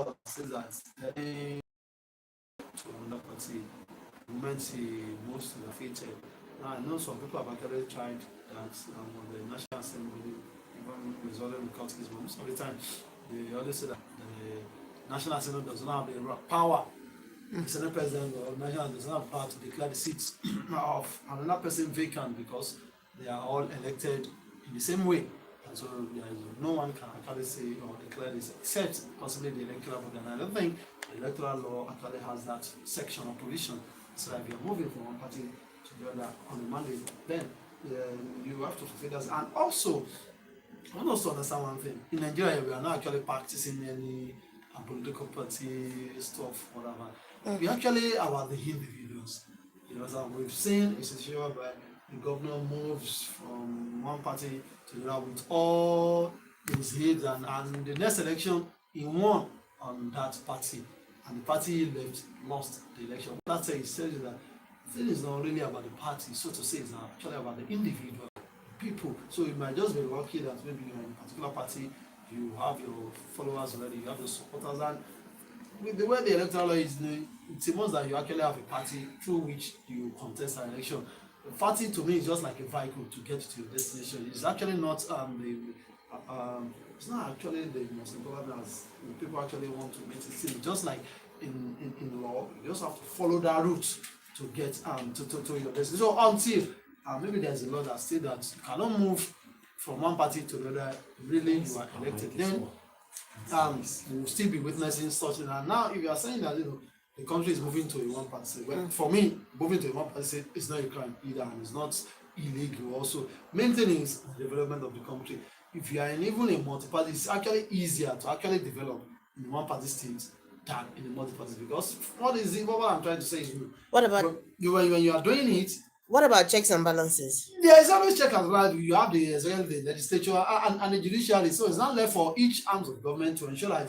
law that says that any to another party, the moment he moves to the future. Now, I know some people have actually tried that on the National Assembly, even resolving the court case, but most of the time they always say that the National Assembly does not have the power. The Senate President or National does not have power to declare the seats of another person vacant because they are all elected in the same way. And so there is no one can actually say or declare this except possibly the electoral board. And I don't think the electoral law actually has that section or provision. So if you're moving from one party to the other on the mandate, then you have to fulfill that. And also, I want us to understand one thing. In Nigeria, we are not actually practicing any political party stuff, whatever. We actually are the individuals. You know, so we've seen a situation where the governor moves from one party to the other with all his aides, and the next election he won on that party, and the party he left lost the election. That's a says that the thing is not really about the party, so to say, it's actually about the individual people. So it might just be lucky that maybe you're in a particular party, you have your followers already, you have your supporters, and with the way the electoral law is, it means that you actually have a party through which you contest an election. The party to me is just like a vehicle to get to your destination. It's actually not it's not actually the most important as people actually want to make it seem. Just like in law, you just have to follow that route to get to your destination. So until maybe there's a law that says that you cannot move from one party to another, really you are elected, then we will still be witnessing such. And now if you are saying that the country is moving to a one party, well, for me, moving to a one party is not a crime either, and it's not illegal. Also, main thing is the development of the country. If you are in even a multi-party, it's actually easier to actually develop in one party state than in a multi-party, because what I'm trying to say is What about when you are doing it, what about checks and balances? there is always check and balance. You have the executive, the legislature, and the judiciary. So it's not left for each arm of government to ensure that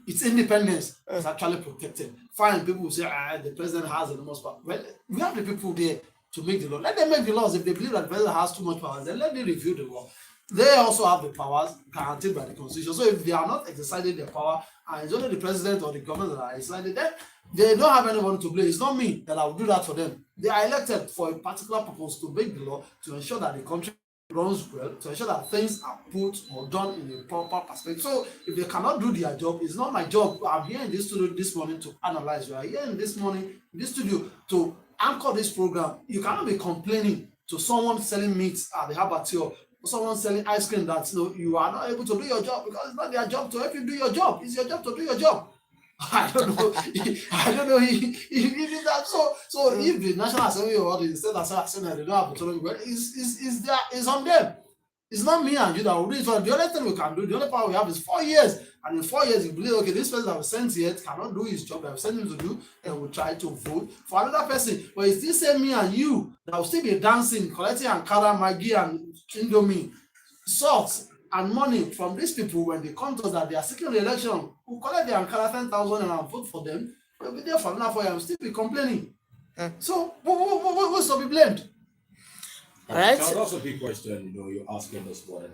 its independence is actually protected. Fine, people will say the president has the most power. Well, we have the people there to make the law. Let them make the laws. If they believe that the president has too much power, then let them review the law. They also have the powers guaranteed by the constitution. So if they are not exercising their power, and it's only the president or the government that are exercising, then they don't have anyone to blame. It's not me that I will do that for them. They are elected for a particular purpose to make the law, to ensure that the country runs well, to ensure that things are put or done in a proper perspective. So if they cannot do their job, it's not my job. I'm here in this studio this morning to analyze. You are here in this morning in this studio to anchor this program. You cannot be complaining to someone selling meat at the abattoir, someone selling ice cream that you are not able to do your job, because it's not their job to help you do your job. It's your job to do your job. I don't know. I don't know if that. So if the National Assembly or the State Assembly they don't have autonomy, well, it's on them. It's not me and you that will do it. So the only thing we can do, the only power we have is 4 years. And in 4 years, you believe, okay, this person that was sent here cannot do his job that I've sent him to do, and we'll try to vote for another person. But it's this same me and you that will still be dancing, collecting Ankara, Maggie, and Indomie, salt, and money from these people when they come to us that they are seeking the election. We'll collect the Ankara 10,000 and vote for them. We'll be there for another 4 years and still be complaining. So, what's to be blamed? All right. That's a big question, you're asking this morning.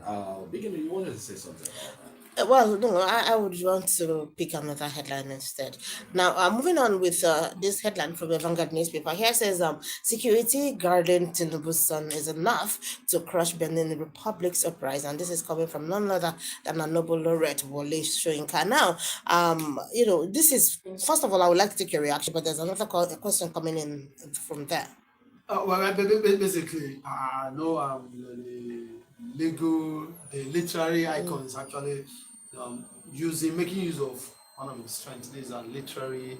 Beginning, you wanted to say something about that? Well, no, I would want to pick another headline instead. Now, moving on with this headline from the Vanguard newspaper. Here says, security guarding Tinubu's son is enough to crush Benin Republic's uprising. And this is coming from none other than a Nobel laureate, Wole Soyinka. Now, this is, first of all, I would like to take your reaction, but there's another question coming in from there. Well, basically, I know the literary icon is actually making use of one of its strengths. This is a literary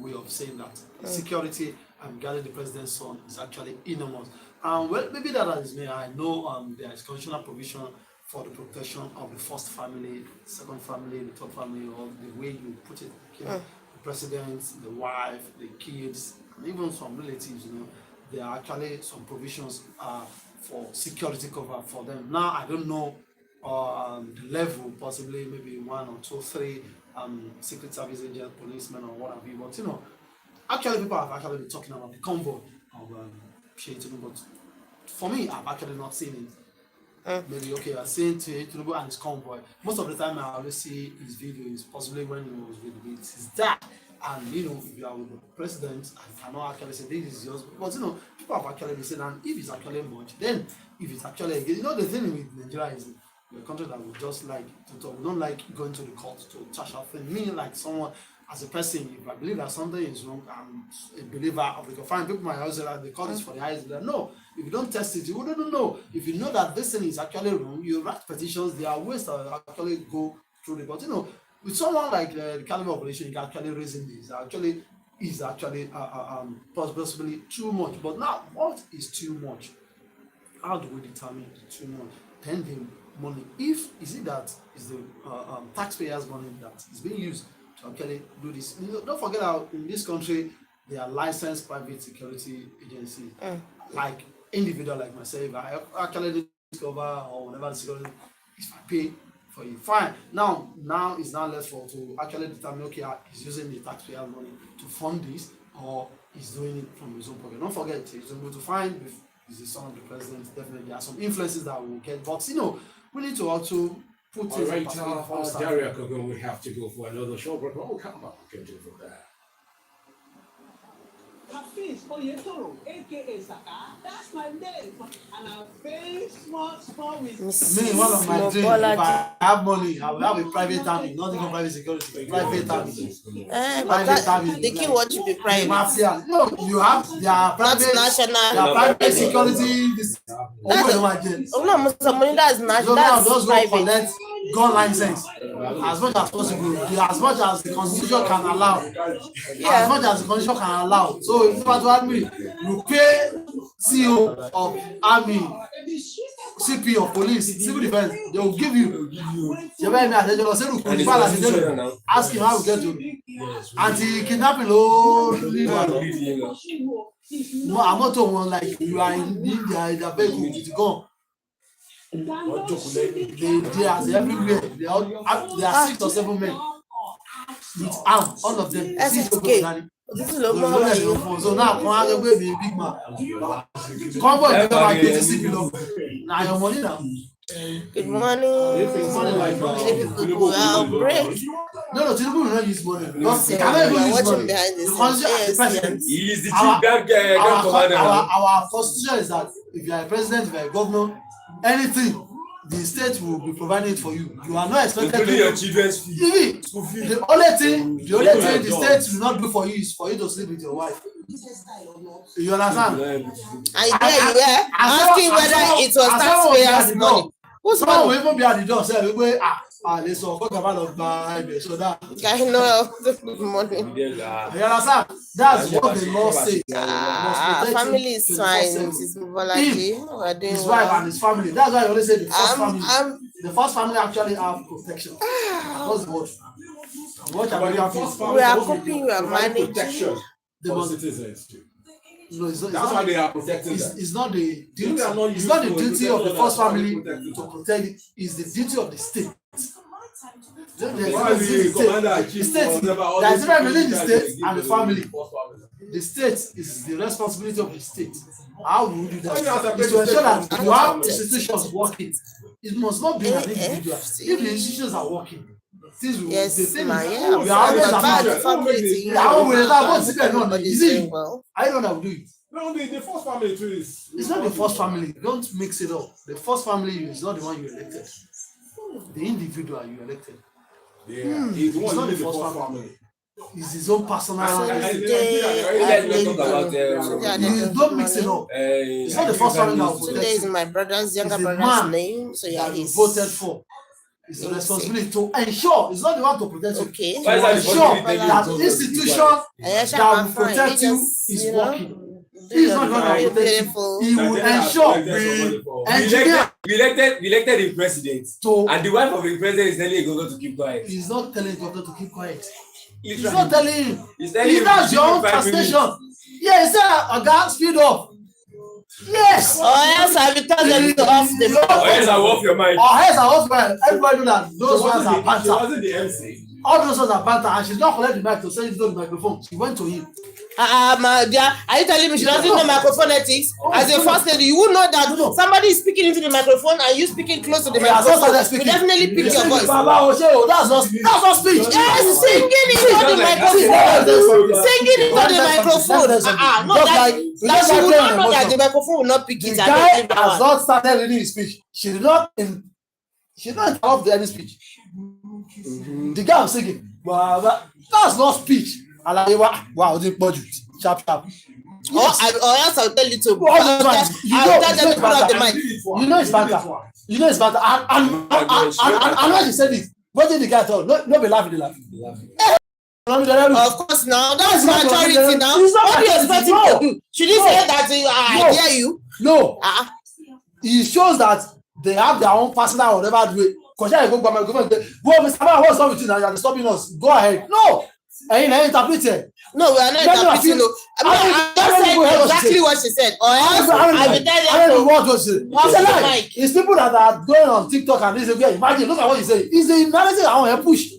way of saying that security and guarding the president's son is actually enormous. Well, maybe that is me. I know there is constitutional provision for the protection of the first family, second family, the third family, or the way you put it. The president, the wife, the kids, and even some relatives, there are actually some provisions for security cover for them. Now, I don't know the level, possibly maybe 1 or 2, 3 Secret Service agents, policemen, or what have you. But actually, people have actually been talking about the convoy of Sheikh Tinubu. But for me, I've actually not seen it. Maybe okay, I seen to Tinubu and his convoy. Most of the time, I always see his videos, possibly when he was with his dad. And if you are with the president, I cannot actually say this is yours. But people have actually been saying, and if it's actually much, then if it's actually, the thing with Nigeria is we're a country that we just like to talk. We don't like going to the court to trash out things. Me, like someone, as a person, if I believe that something is wrong, I'm a believer of the fine. People might also like the court is for the eyes. No, if you don't test it, you wouldn't know. If you know that this thing is actually wrong, you write petitions. There are ways to actually go through it. But with someone like the caliber of relation, you can actually raising this. Actually, is actually possibly too much. But now, what is too much? How do we determine too much? Then the money. If is it that is the taxpayers' money that is being used to actually do this? Don't forget how in this country there are licensed private security agencies, like individual like myself. If I actually discover or whatever the security, if I pay for it, fine. Now it's now left for to actually determine okay, he's using the taxpayer money to fund this or he's doing it from his own pocket. Don't forget, he's able to find if he's the son of the president. Definitely, there are some influences that will get, but we need to also put things in perspective. Daria, we have to go for another show, but we'll come back and do from there. Hafiz Oyetoro, aka Saka, that's my name. And I pay small with Me, one of my dreams, if I have money, I will have a private army, not even private security, private army. The key word should be private. Mafia. No, you have their private, national. private security. Some money that's national. That's just go private. collect gun license as much as possible, as much as the constitution can allow, as much as the constitution can allow. So if you want to add me, you pay CEO of army, CP of police, civil defense, they will give you. Ask him how we get to anti-kidnapping. No, I'm not talking like you are in India, vehicle with gun. They are everywhere. They are 6 or 7 men with arms, all of them. So now come out with a big man. Convoy is about 86 below. Now your money now. Good morning. Break. No, Tinubu will not use money. Because he cannot even use money. The president. He is the chief gun commander. Our constitution is that if you are a president, if you are a governor, anything the state will be providing it for you. You are not expected to. Including your children's fee. The only thing the state will not do for you is for you to sleep with your wife. You understand? I you were asking whether it was taxpayers' money. Someone will even be at the door say they saw talk about so that I know the money. you understand? That's what the law says. Family is fine. His wife and his family. That's why I always say the first family. The first family actually have protection. What's the word? We are coping. We are managing. The citizens too. No, it's not, that's why they are protecting it's not the duty. It's not the duty of the first family to protect it. It's the duty of the state. The state. There is difference between the state and the family. The state is the responsibility of the state. How will you do that? Is to ensure that you have institutions working. It must not be an individual. If the institutions are working, yes, the thing we are always about the family. I don't know how to do it. No, the first family too is. It's not the first family. Don't mix it up. The first family is not the one you elected. The individual you elected. Yeah, he's the one not the first family. It's his own personal. Don't mix it up. It's not the first family that will protect. Today is my brother's younger brother's name, so yeah, he's voted for. It's the responsibility to ensure. It's not the one to protect you. Okay. To ensure that the institution that will protect you is working. He's not going to protect you. He will ensure. We elected the president, and the wife of the president is telling the governor to keep quiet. He's not telling the governor to keep quiet. He's not telling him. He's telling him. That's your own frustration. Yeah, he said, a guy speed up. Yes. Or else I will tell them to off the phone. Or else I will off your mind. Or else I off my mind. Everybody know that those ones are banter. She wasn't the MC. All those ones are banter, and she's not collecting the mic to send it to the microphone. She went to him. My dear, are you telling me she doesn't know microphone ethics? As a first lady, you would know that somebody is speaking into the microphone and you speaking close to the microphone. You definitely pick your voice. That's not speech. Yes, singing into the microphone. Singing into the microphone. Not that she would not know that the microphone will not pick it. The guy has not started reading his speech. She did not interrupt any speech. The guy was singing. That's not speech. Wow, sharp. Or else I'll tell you to. I'll tell them to put up the mic. You know it's banter. And when she said it, what did the guy tell? No be laughing, Of course, now that's maturity. Now, what do you expect him to do? Should he say that I dare you? No. It shows that they have their own personal whatever way. Because I go by my government. Well, Mr. Man, what's wrong with you now? You're stopping us. Go ahead. No. And you interpret. No, we are not interpreting. I just said exactly what she said. Or else I will tell them. What was it? It's people that are going on TikTok and this. Imagine, look at what you say. It's the narrative I want to push.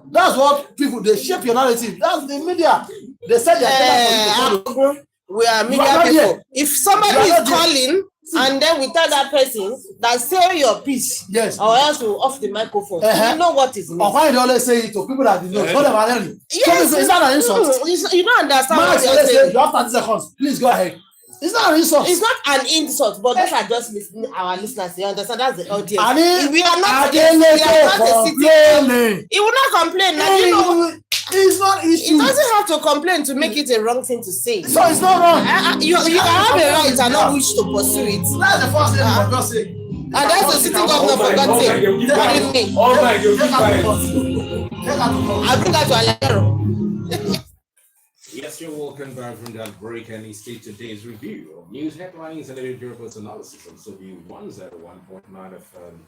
That's what people, they shape your narrative. That's the media. They said they're we are media people. If somebody is calling and then we tell that person that say your piece, yes, or else we'll off the microphone. You know what is mean. Or why do you always say it to people that you know? Yes, is that an insult? You don't understand what you're saying. You have 30 seconds. Please go ahead. It's not an insult. It's not an insult, but those are just our listeners. You understand? That's the audience. We are not complaining. He will not complain. Now, you know, it's not issue. He doesn't have to complain to make it a wrong thing to say. So it's not wrong. You can have a right and not wish to pursue it. That's the first thing for God's sake. And that's the sitting governor for God's sake. What do you think? Oh my God, I'll bring that to Alejandro. Yes, you're welcome back from that break, and it's today's review of news headlines and editorial analysis on Sobi 101.9 FM.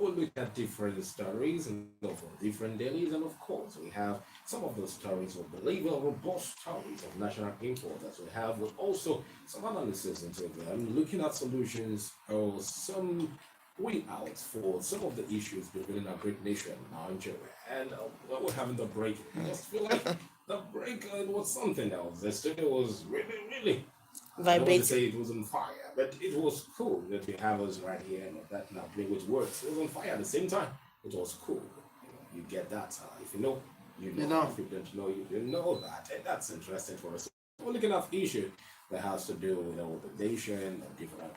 We'll look at different stories and from different dailies, and of course, we have some of those stories we believe are robust stories of national import that we have, with also some analysis into them, looking at solutions or some way out for some of the issues within our great nation, Nigeria. And while we're having the break, I just feel like the break was something else. The studio was really vibrating. I don't want to say it was on fire, but it was cool that we have us right here and that now play with words. It was on fire at the same time. It was cool. You get that. If you know, you know. If you don't know, you didn't know that. And that's interesting for us. We're looking at issue that has to do with the nation and different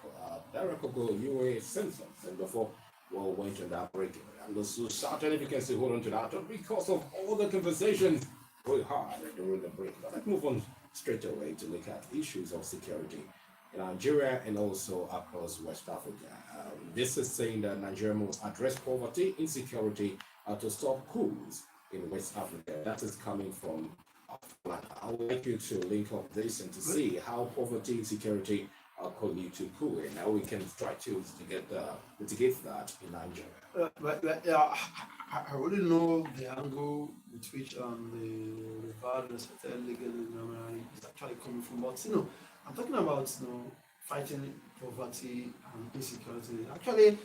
directly UA symptoms. And before we went to that break, and this will start, and if you can still hold on to that, because of all the conversations very hard during the break. But let's move on straight away to look at issues of security in Nigeria and also across West Africa. This is saying that Nigeria must address poverty, insecurity to stop coups in West Africa. That is coming from I would like you to link up this and to see how poverty, insecurity could lead to coup, and how we can try to get that in Nigeria. I wouldn't know the angle with which the bad respected legal is actually coming from, but I'm talking about fighting poverty and insecurity. Actually,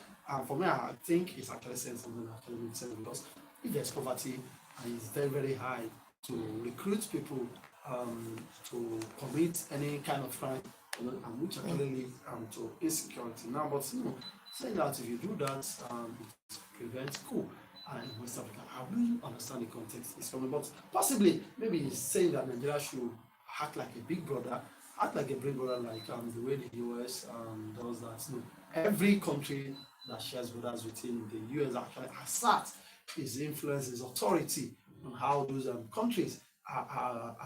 for me, I think it's actually saying something that actually makes sense, because if there's poverty and it's very high to recruit people to commit any kind of crime, and which actually leads to insecurity. Now, but saying that if you do that, it prevents coup. In West Africa, I will understand the context it's coming, but possibly maybe it's saying that Nigeria should act like a big brother, like the way the US does that. Every country that shares borders within the US actually assert its influence, its authority on how those countries are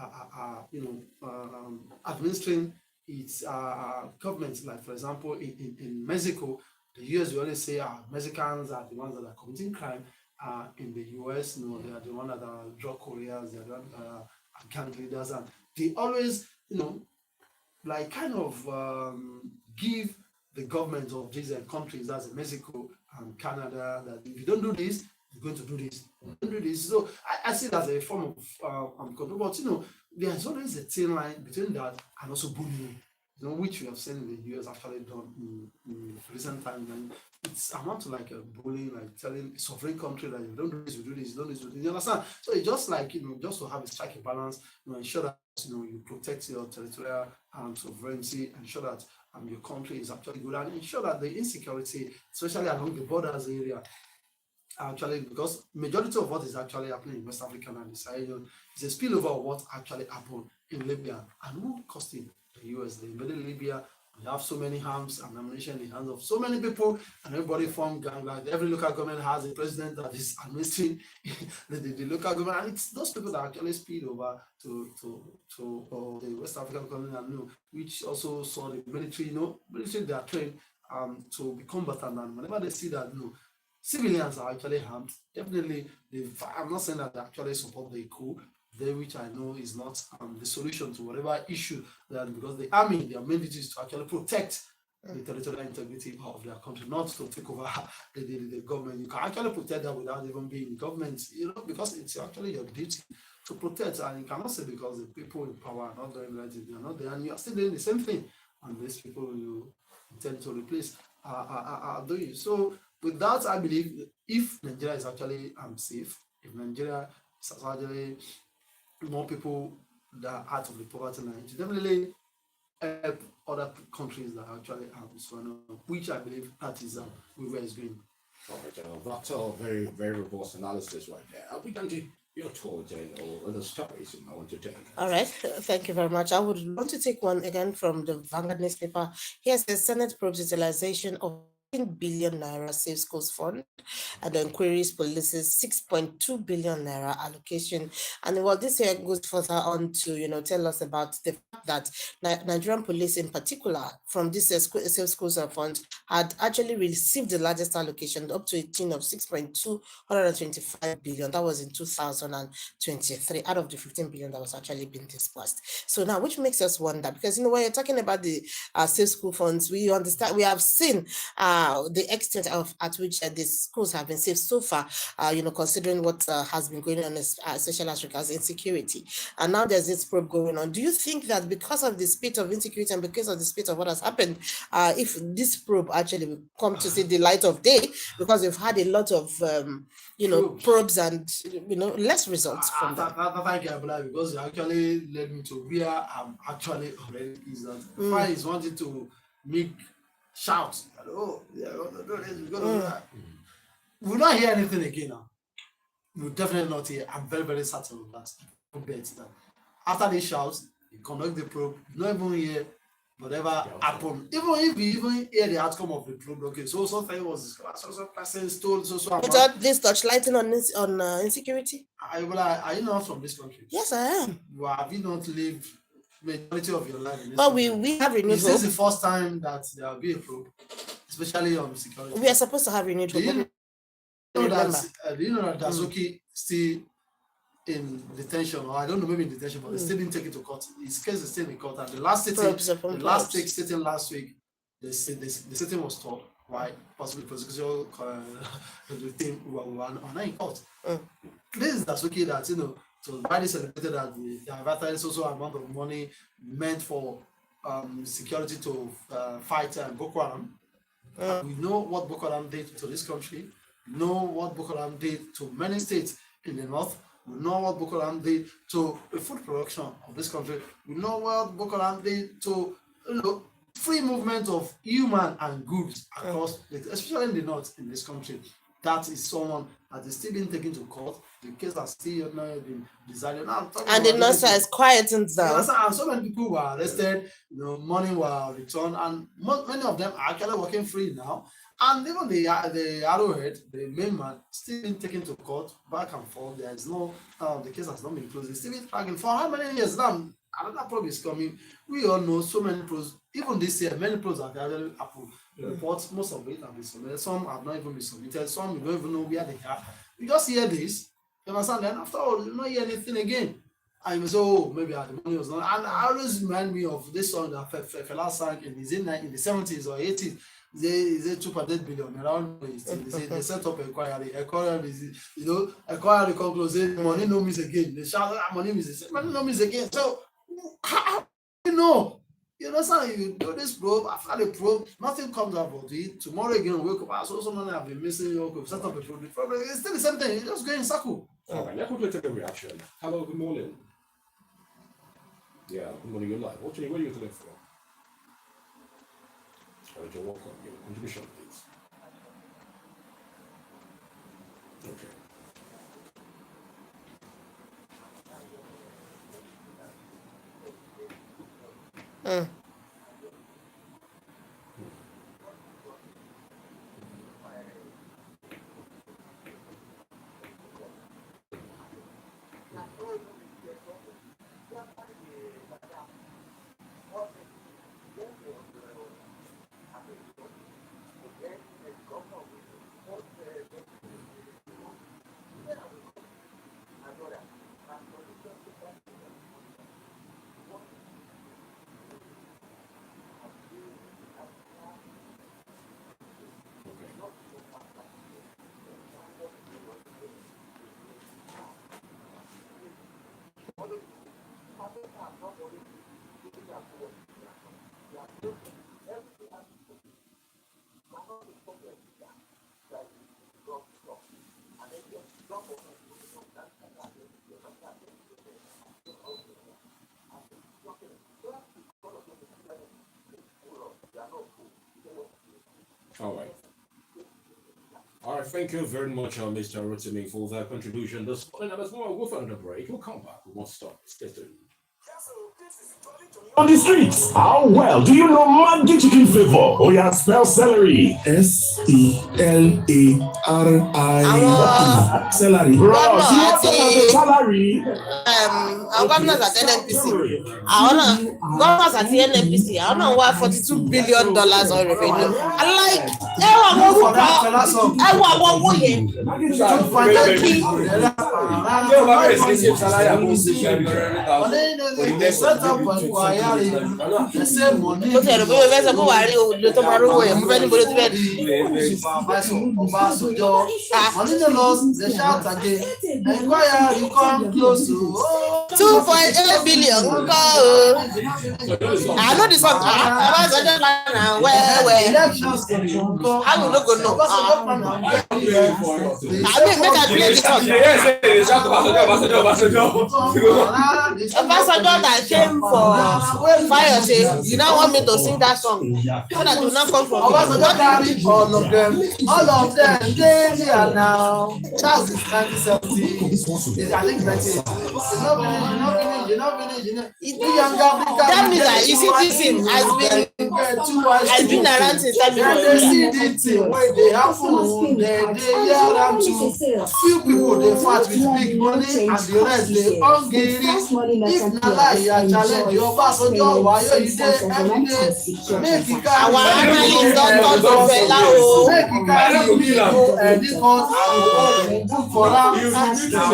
administering its government. Like for example, in Mexico, the US will always say Mexicans are the ones that are committing crime. In the US, they are the ones that are drug couriers, they are the ones that are gang leaders, and they always, give the government of these countries, that's Mexico and Canada, that if you don't do this, you're going to do this. Don't do this. So I see that as a form of control, but there's always a thin line between that and also bullying. which we have seen in the US actually done in recent times. And it's amount to like a bullying, like telling a sovereign country that you don't do this, you do this, you don't do this, you do this. You understand? So it's just like, just to have a striking balance, ensure that you protect your territorial sovereignty, ensure that your country is actually good, and ensure that the insecurity, especially along the borders area, actually, because majority of what is actually happening in West Africa and the Sahel is a spillover of what actually happened in Libya. And who caused it? The US. They invaded Libya. They have so many arms and ammunition in the hands of so many people, and everybody formed gang. Like every local government has a president that is administering the local government, and it's those people that actually spill over to the West African continent, which also saw the military, military they are trained to be combatant, and whenever they see that civilians are actually harmed, definitely I'm not saying that they actually support the coup, which I know is not the solution to whatever issue, that because the army, their main duty is to actually protect the territorial integrity of their country, not to take over the government. You can actually protect that without even being in government, because it's actually your duty to protect. And you cannot say because the people in power are not doing right, they are not there, and you are still doing the same thing, and these people you intend to replace are doing. So with that, I believe if Nigeria is actually safe, if Nigeria is actually more people that are out of the poverty line, to definitely help other countries that actually have this one, which I believe that is where it's going. All right, that's all very, very robust analysis right there. I'll be done to your thoughts or other stories I want to take. All right, thank you very much. I would want to take one again from the Vanguard newspaper. Here says Senate probes utilization of 10 billion naira Safe Schools Fund, and the inquiries polices 6.2 billion naira allocation. And well, this here goes further on to tell us about the fact that Nigerian police in particular from this Safe Schools Fund had actually received the largest allocation, up to a tune of 6.225 billion. That was in 2023 out of the 15 billion that was actually being disbursed. So now, which makes us wonder, because when you're talking about the Safe School Funds, we understand, we have seen the extent at which the schools have been safe so far, considering what has been going on, especially as regards insecurity. And now there's this probe going on. Do you think that because of the spate of insecurity and because of the spate of what has happened, if this probe actually will come to see the light of day, because we've had a lot of, probes and, less results from that? Thank you, Abula, because you actually led me to where I'm actually already is that Fire is wanting to make shout, we're going to do this, we're going to do that. We'll not hear anything again now. We'll definitely not hear. I'm very, very certain of that. After they shout, you conduct the probe, you don't even hear whatever happened. Even if you even hear the outcome of the probe, okay, so something was discovered, so person stole, so without this touchlighting on insecurity? Are you not from this country? Yes, I am. Well, have you not lived majority of your life in this But country? we have renewed Is this hope. the first time that there will be a probe, especially on security? We are supposed to have renewed hope. Do you know that Dazuki still in detention, or I don't know, maybe in detention, but it's still being taken to court. His case is still in court, and the last sitting last week, the sitting was stopped. Why? Possibly prosecution the thing were not in court. This is Dazuki that so widely celebrated that the advertised also amount of money meant for security to fight Boko Haram. We know what Boko Haram did to this country. We know what Boko Haram did to many states in the north. We know what Boko Haram did to the food production of this country. We know what Boko Haram did to free movement of human and goods across, especially in the north in this country. That is someone that is still being taken to court. The case has still not been decided. And the north is quietened down. And so many people were arrested, money were returned, and many of them are actually working free now. And even the Arrowhead, the main man, still being taken to court back and forth. There is no, the case has not been closed. It's still been dragging for how many years now? Another probe is coming. We all know so many probes. Even this year, many probes have actually approved. The reports, most of it have been submitted. Some have not even been submitted. Some you don't even know where they are. You just hear this, you understand? Then after all, you don't hear anything again. And you say, oh, maybe the money was not. And I always remind me of this song that Fela sang in the 70s or 80s. Is it 2.8 billion around? They set up inquiry. Inquiry concludes. Money no means again. They shout, money means again. So how do you know You understand? You do this probe, after the probe, nothing comes out of it. Tomorrow again, wake up. So someone have been missing. Okay, set up a probe. The problem is still the same thing. You just go in circle. All right, let's quickly take a reaction. Hello, good morning. Yeah, good morning. You're live. What are you calling for? All right, you're welcome. Your contribution, please. Okay. All right. All right, thank you very much, Mr. Rotimi, for that contribution. This morning, as well, we'll go for another break. We'll come back. We won't stop. Stay tuned. On the streets, how well do you know Maggi chicken flavor? Oh yeah, spell celery. S-E-L-A-R-I. Celery. Bro, celery. Governors at NNPC. Governors at the NNPC. I don't know why $42 billion on revenue. I like. $2.8 billion. I know this one. I will not go no. I mean, make a play the ambassador that came for fire say, you don't want me to sing that song so that you not come from all of them, they are now. Charles is 1970. I think 1980. That means that you see this thing has been around since time. They see this thing where they happen, they hear them to few people they fight with big money and the rest they hungry. If Nala you challenge your boss on your why you dey every day make it carry our analysts don't talk to fella o make it carry people and the court for am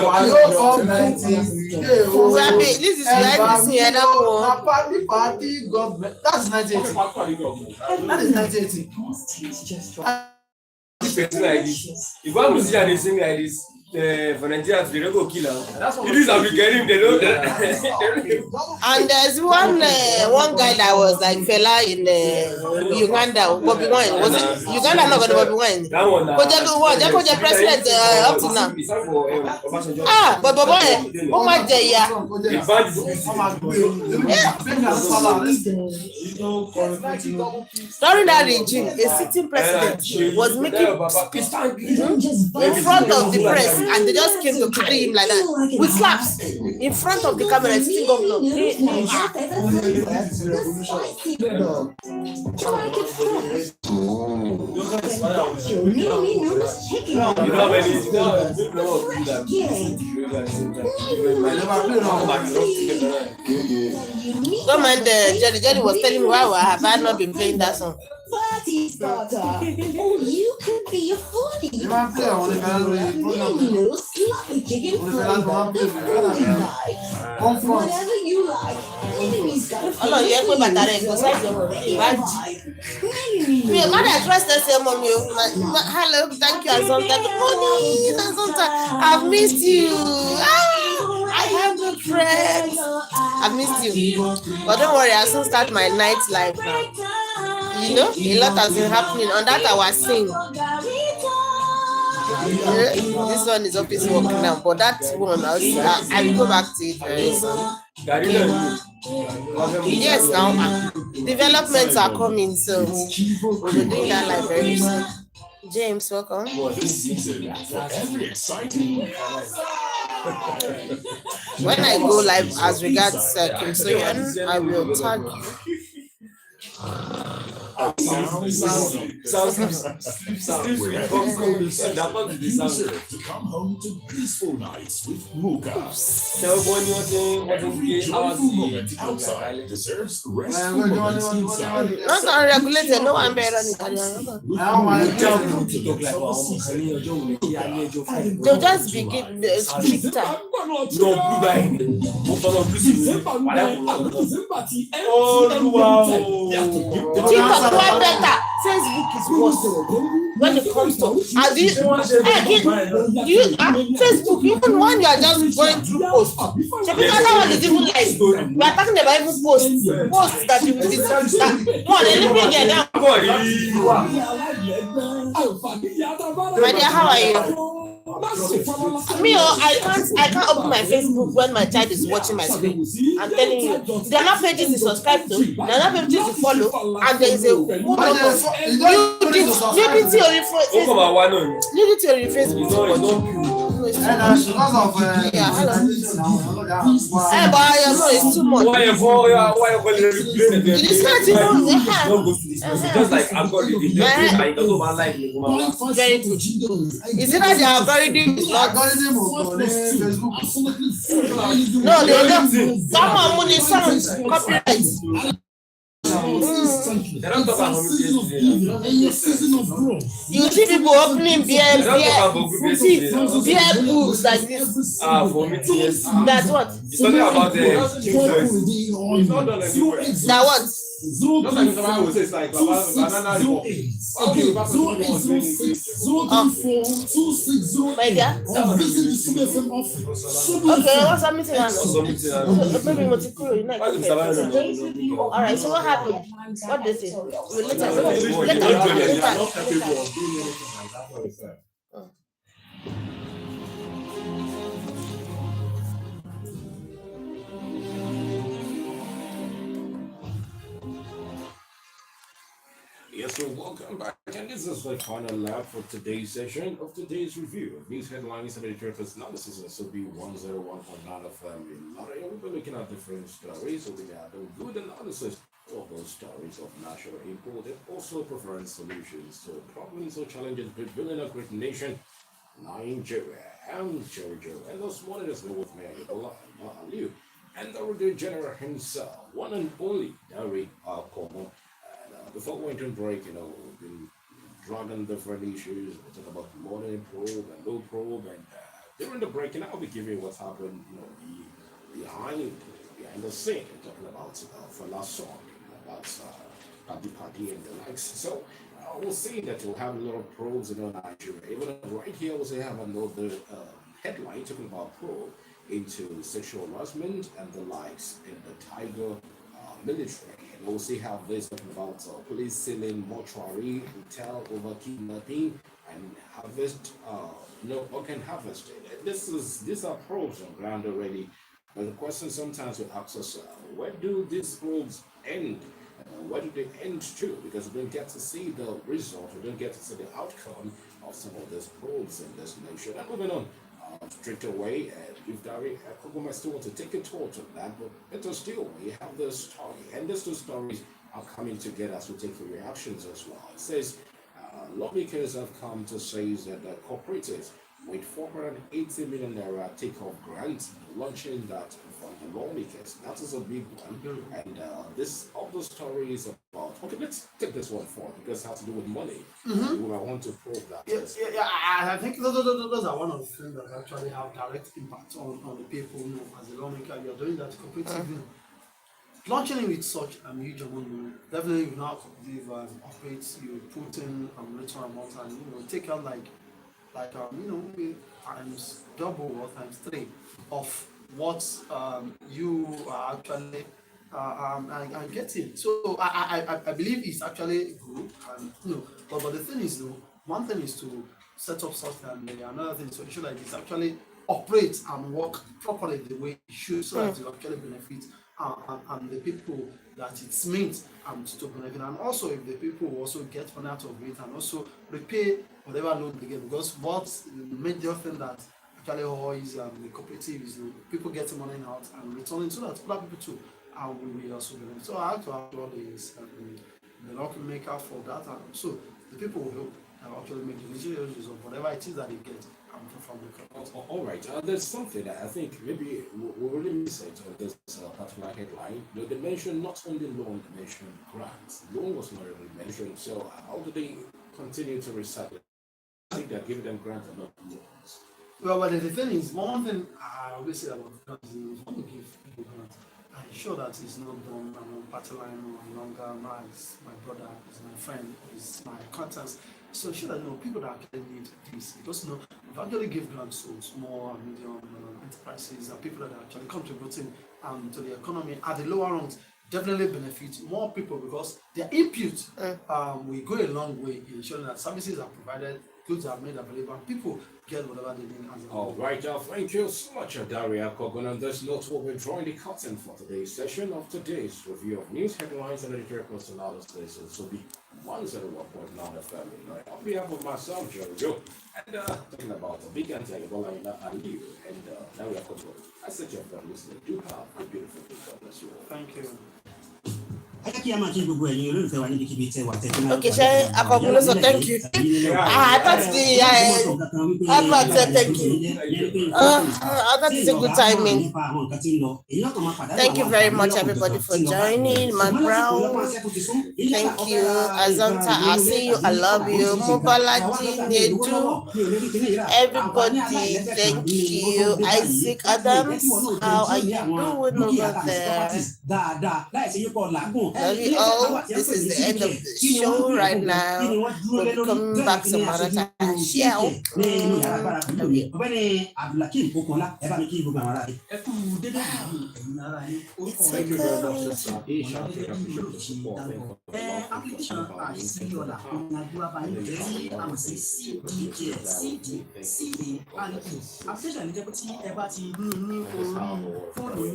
why you comment this is like this here that one party government that's 1980 that is 1980 like this. If one musician is sing like this, for Nigerians, they don't go kill him. It is how we get him, they know that. And there's one guy that was like fella in Uganda, Bobby Wine. Was it Uganda? Not Bobby Wine. That one. But president up to now. But Bobby Wine, oh my day, yeah. During that regime, a sitting president was making speech in front of the press. And they just came to carry him like that with slaps in front of the camera. Sitting governor. Don't mind Jerry was telling me why have I not been playing that song. Party starter. You could be a 40. Sloppy chicken flavor. Whatever you like. Enemies got a oh no, you ain't going back me, man, I trust us, mommy. Hello, thank you, Azonta. Good morning, Azonta. I've missed you. I have good friends. I've missed you. But don't worry, I'll soon start my night life now. You know, a lot has been happening on that our scene. This one is office work now, but that one I will go back to it very soon. Yes, now developments are coming, so we'll be doing that like very soon. James, welcome. When I go live as regards Kim Soyeon, I will tag you. Sounds to come home to peaceful nights with Muka. Outside deserves restful moments inside. Not unregulated, no one better than they'll just begin stricter. TikTok one better. Facebook is worse when it comes to Facebook, even when you are just going through posts. So because that one is even like we are talking about even posts that you will my dear, how are you? Me, I can't open my Facebook when my child is watching my screen. I'm telling you, there are not pages to subscribe to, there are not pages to follow, and there is a nudity on your Facebook. But I know it's too much. Just like algorithm, is it that the algorithm is not? No, they don't. Someone money sounds copyright. They don't talk about you see people opening beer books like this. For me, yes. That's what. It's talking about the That what? just like someone will say, it's like banana report. My dear. Okay, what's that meeting? Maybe Motikuro, you know. All right, so what happened? What did they say? Later. Yes, so welcome back. And this is the final lap for today's session of today's review of news headlines and editorial analysis of SOB101.9 FM. We'll be looking at different stories, so we have a good analysis of those stories of national import and also preferring solutions to problems or challenges building a great nation, Nigeria. I'm Jerry Joe, and this morning is with me, Ebola Aliu, and the General himself, one and only Dari Akomo. Before we went on break, we've been dragging different issues. We talk about modern probe and low probe, and during the break, I'll be giving you what's happened, behind the scene. We're talking about Fela song, about Party and the likes. So we'll see that we'll have a lot of probes in Nigeria. Even right here, we'll have another headline talking about probe into sexual harassment and the likes in the Tiger military. And we'll see how this talking about police sealing mortuary, hotel over kidnapping and harvest, organ harvested. These are probes on ground already. But the question sometimes we ask us, where do these probes end? Where do they end to? Because we don't get to see the result, we don't get to see the outcome of some of these probes in this nation. And moving on straight away, if Dari Kogoma still want to take a tour to that, but better still, we have this story, and these two stories are coming together, so take your reactions as well. It says lawmakers have come to say that the cooperatives with 480 million naira take-off grant, launching that from the lawmakers. That is a big one. And this other story is about, okay, let's take this one forward because it has to do with money. We might want to probe that. I think those are one of the things that actually have direct impact on the people. As a lawmaker, you're doing that cooperative. Launching it with such a huge amount, definitely you now operate, you put in a little amount and take out like times double or times three of what you are actually and getting. So I believe it's actually good, and but the thing is, one thing is to set up something, and another thing is to ensure that it's actually operate and work properly the way it should, so that it actually benefit and the people that it's meant to benefit, and also if the people also get money out of it and also repay whatever loan they get, because what's the major thing that actually always the cooperative is people getting money out and returning, so that other people too will also benefit. So I have to applaud the law maker for that, and so the people will help actually make the material use of whatever it is that they get from the cooperative. All right, there's something that I think maybe we really miss it on this particular headline. They mentioned not only loan, they mentioned grants. Loan was not really mentioned, so how do they continue to recycle? I think they're giving them grants and not loans. Well, but the thing is, one thing I always say about grants is when you give people grants, I'm sure that it's not done along party line or longer. It's my brother, it's my friend, it's my contacts. So sure that people that actually need this, because if actually give grants to small and medium enterprises and people that are actually contributing to the economy at the lower rungs, definitely benefit more people, because their input will go a long way in ensuring that services are provided, goods are made available, and people get whatever they need. All right, thank you so much, Daria Kogon. On this note, we'll be drawing the curtain for today's session of today's review of news headlines and editorial analysis. This will be 101.9 FM. On behalf of myself, Joe, and talking about the big anti-Ebola and you, and now we are control. I said you have listening. Do have a beautiful day. God bless you all. Thank you. Okay, Akogbulo, thank you. I thought the said thank you. I thought it's a good timing. Thank you very much, everybody, for joining. Matt Brown, thank you. Azanta, I see you. I love you. Mobalaji, Nedu, everybody, thank you. Isaac Adams, how are you doing over there? Love you all. This is the end of the show right now. We'll be coming back some other time. Ciao. It's